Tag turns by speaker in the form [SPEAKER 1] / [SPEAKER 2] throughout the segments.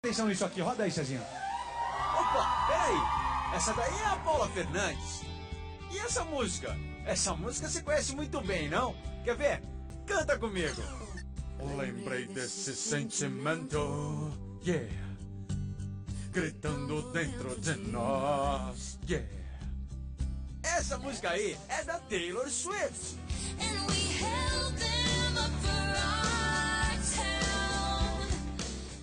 [SPEAKER 1] Atenção nisso aqui, roda aí, Cezinha.
[SPEAKER 2] Opa, peraí. Essa daí é a Paula Fernandes. E essa música? Essa música você conhece muito bem, não? Quer ver? Canta comigo.
[SPEAKER 3] Lembrei desse sentimento, yeah, gritando dentro de nós, yeah.
[SPEAKER 2] Essa música aí é da Taylor Swift.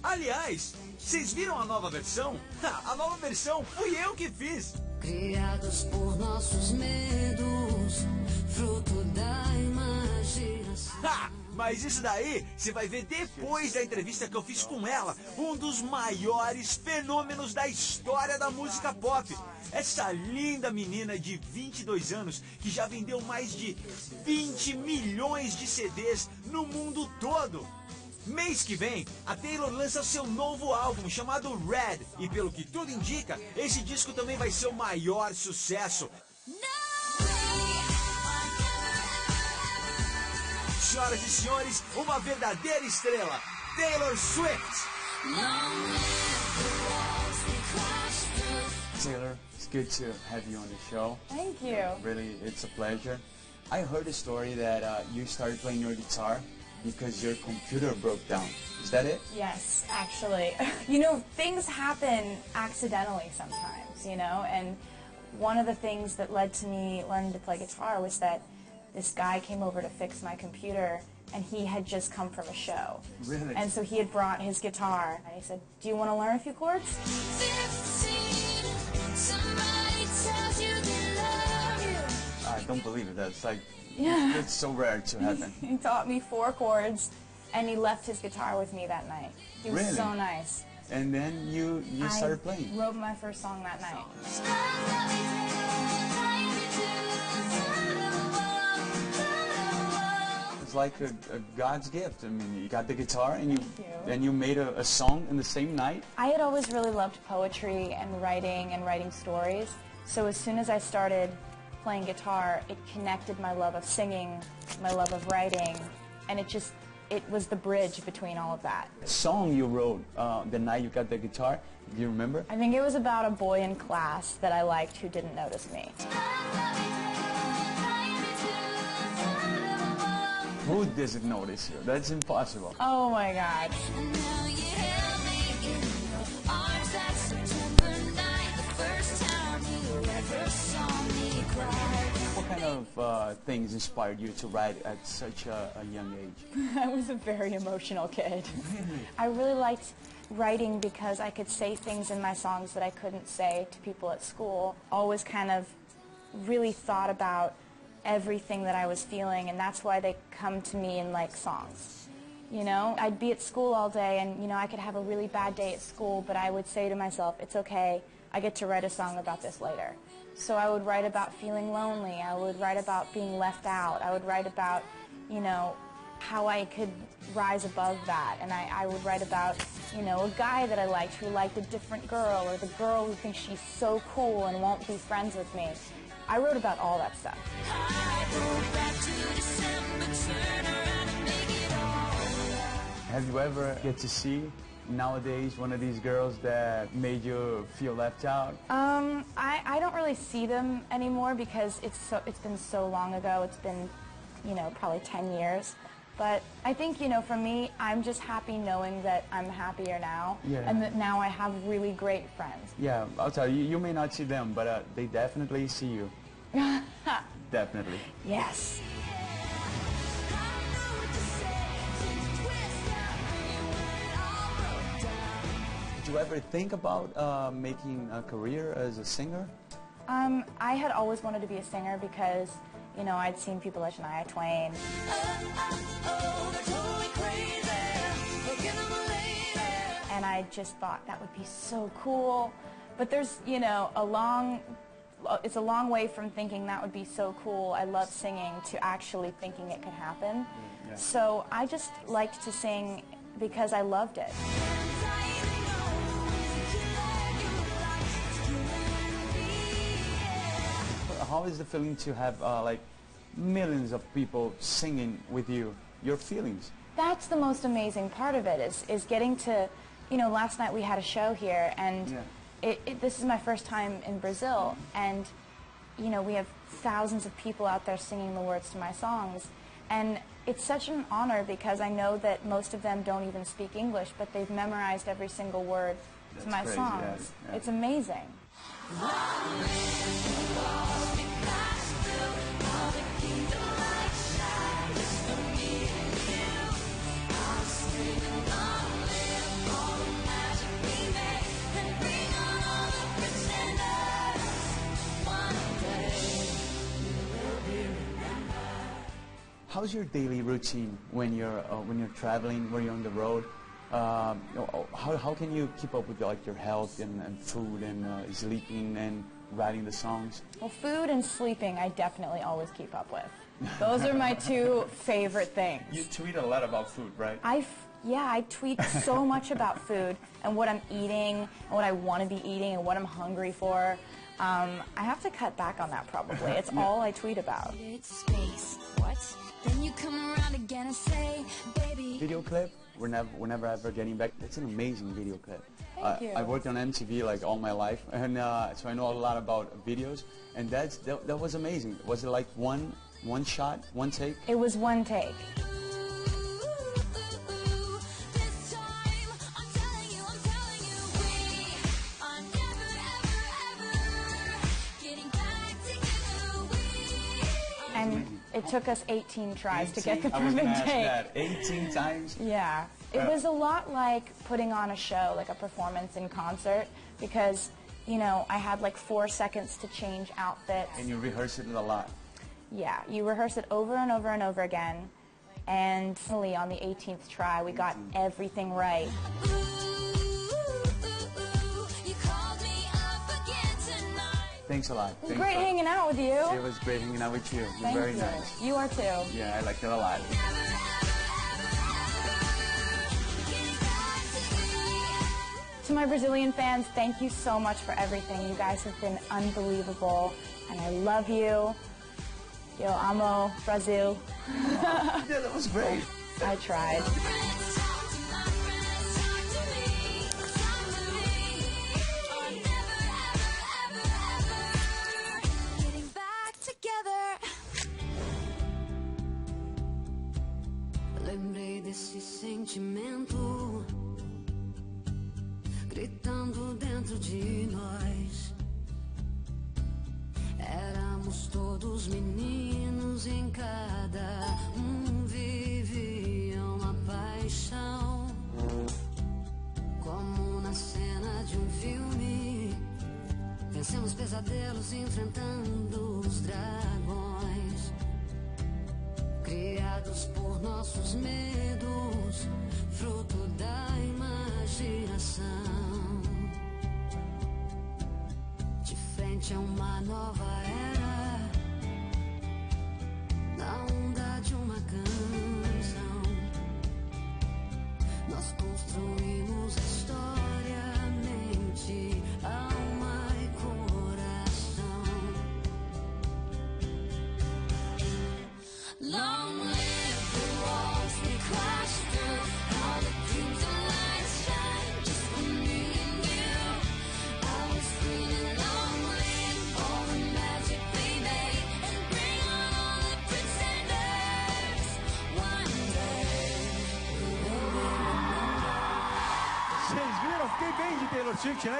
[SPEAKER 2] Aliás, vocês viram a nova versão? A nova versão fui eu que fiz.
[SPEAKER 4] Criados por nossos medos, fruto da imaginação.
[SPEAKER 2] Mas isso daí você vai ver depois da entrevista que eu fiz com ela, um dos maiores fenômenos da história da música pop. Essa linda menina de 22 anos que já vendeu mais de 20 milhões de CDs no mundo todo. Mês que vem, a Taylor lança seu novo álbum chamado Red. E pelo que tudo indica, esse disco também vai ser o maior sucesso. Senhoras e senhores, uma verdadeira estrela, Taylor Swift.
[SPEAKER 5] Taylor, it's good to have you on the show.
[SPEAKER 6] Thank you.
[SPEAKER 5] Really, it's a pleasure. I heard a story that you started playing your guitar because your computer broke down. Is that it?
[SPEAKER 6] Yes, actually. You know, things happen accidentally sometimes, you know, and one of the things that led to me learning to play guitar was that this guy came over to fix my computer, and he had just come from a show.
[SPEAKER 5] Really?
[SPEAKER 6] And so he had brought his guitar, and he said, "Do you want to learn a few chords?"
[SPEAKER 4] 15, somebody tells you they love you.
[SPEAKER 5] I don't believe it. That's like,
[SPEAKER 6] Yeah.
[SPEAKER 5] it's so rare to happen.
[SPEAKER 6] He taught me 4 chords, and he left his guitar with me that night. He was
[SPEAKER 5] Really?
[SPEAKER 6] so nice.
[SPEAKER 5] And then you started playing.
[SPEAKER 6] I wrote my first song that night.
[SPEAKER 5] It's like a God's gift. I mean, you got the guitar and
[SPEAKER 6] Thank
[SPEAKER 5] you made a song in the same night.
[SPEAKER 6] I had always really loved poetry and writing stories. So as soon as I started playing guitar, it connected my love of singing, my love of writing, and it was the bridge between all of that.
[SPEAKER 5] Song you wrote the night you got the guitar. Do you remember?
[SPEAKER 6] I think it was about a boy in class that I liked who didn't notice me.
[SPEAKER 5] Who doesn't notice you? That's impossible.
[SPEAKER 6] Oh my God.
[SPEAKER 5] What kind of things inspired you to write at such a young age?
[SPEAKER 6] I was a very emotional kid. I really liked writing because I could say things in my songs that I couldn't say to people at school. Always kind of really thought about everything that I was feeling, and that's why they come to me in like songs. You know, I'd be at school all day, and you know, I could have a really bad day at school, but I would say to myself, it's okay, I get to write a song about this later. So I would write about feeling lonely, I would write about being left out, I would write about, you know, how I could rise above that, and I would write about, you know, a guy that I liked who liked a different girl, or the girl who thinks she's so cool and won't be friends with me. I wrote about all that stuff.
[SPEAKER 5] Have you ever get to see nowadays one of these girls that made you feel left out?
[SPEAKER 6] I don't really see them anymore because it's been so long ago. It's been, you know, probably 10 years. But I think, you know, for me, I'm just happy knowing that I'm happier now, and that now I have really great friends.
[SPEAKER 5] Yeah, I'll tell you, you may not see them, but they definitely see you. Definitely.
[SPEAKER 6] Yes.
[SPEAKER 5] Did you ever think about making a career as a singer?
[SPEAKER 6] I had always wanted to be a singer because, you know, I'd seen people like Shania Twain. And I just thought that would be so cool. But there's, you know, it's a long way from thinking that would be so cool, I love singing, to actually thinking it could happen.
[SPEAKER 5] Yeah.
[SPEAKER 6] So I just liked to sing because I loved it.
[SPEAKER 5] How is the feeling to have like millions of people singing with you, your feelings?
[SPEAKER 6] That's the most amazing part of it, is getting to you know, last night we had a show here, and
[SPEAKER 5] Yeah.
[SPEAKER 6] this is my first time in Brazil, and, you know, we have thousands of people out there singing the words to my songs, and it's such an honor because I know that most of them don't even speak English, but they've memorized every single word to my
[SPEAKER 5] crazy,
[SPEAKER 6] songs.
[SPEAKER 5] yeah.
[SPEAKER 6] It's amazing.
[SPEAKER 5] How's your daily routine when you're traveling, when you're on the road? How can you keep up with like your health and food and sleeping and writing the songs?
[SPEAKER 6] Well, food and sleeping I definitely always keep up with. Those are my two favorite things.
[SPEAKER 5] You tweet a lot about food, right?
[SPEAKER 6] I tweet so much about food and what I'm eating and what I want to be eating and what I'm hungry for. I have to cut back on that probably. It's all I tweet about.
[SPEAKER 4] It's space. What? Then you come around again and say, baby.
[SPEAKER 5] Video clip, whenever ever getting back, it's an amazing video clip.
[SPEAKER 6] Thank you.
[SPEAKER 5] I worked on MTV like all my life, and so I know a lot about videos, and that was amazing. Was it like one shot, one take?
[SPEAKER 6] It was one take.
[SPEAKER 4] This time, I'm telling you, we are never, ever, ever getting back together.
[SPEAKER 6] And it took us 18 tries to get the
[SPEAKER 5] I was gonna
[SPEAKER 6] perfect
[SPEAKER 5] ask
[SPEAKER 6] take.
[SPEAKER 5] that. 18 times?
[SPEAKER 6] Yeah. It was a lot like putting on a show, like a performance in concert, because, you know, I had like 4 seconds to change outfits.
[SPEAKER 5] And you rehearse it a lot.
[SPEAKER 6] Yeah, you rehearse it over and over and over again. And finally, on the 18th try, we got everything right.
[SPEAKER 4] You called me up again tonight.
[SPEAKER 5] Thanks a lot.
[SPEAKER 6] It was great hanging out with you.
[SPEAKER 5] It was great hanging out with you. You're
[SPEAKER 6] Thank
[SPEAKER 5] very
[SPEAKER 6] you.
[SPEAKER 5] nice.
[SPEAKER 6] You are too.
[SPEAKER 5] Yeah, I liked it a lot.
[SPEAKER 6] To my Brazilian fans, thank you so much for everything. You guys have been unbelievable, and I love you. Yo amo Brazil.
[SPEAKER 5] Yeah, that was great.
[SPEAKER 6] I tried.
[SPEAKER 4] Getting back together. Lembrei desse sentimento gritando dentro de nós. Éramos todos meninos, em cada vivia uma paixão. Como na cena de um filme, vencemos pesadelos enfrentando os dragões. Criados por nossos medos, fruto da imaginação. De frente a uma nova era, na onda de uma canção, nós construímos a história, mente, alma e coração. Long live the walls we crashed through, all the dreams and lights shine just for me and you. I was feeling lonely, all the magic we made, and bring on all the pretenders. One day we will remember.
[SPEAKER 1] Vocês viram? Fiquei bem de Taylor Swift, né?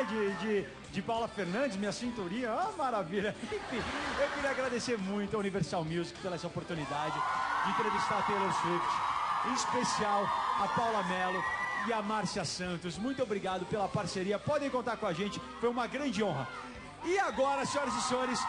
[SPEAKER 1] De Paula Fernandes, minha cinturinha. Ah, maravilha. Enfim, eu queria agradecer muito a Universal Music pela essa oportunidade de entrevistar a Taylor Swift, em especial a Paula Mello e a Márcia Santos. Muito obrigado pela parceria. Podem contar com a gente. Foi uma grande honra. E agora, senhoras e senhores,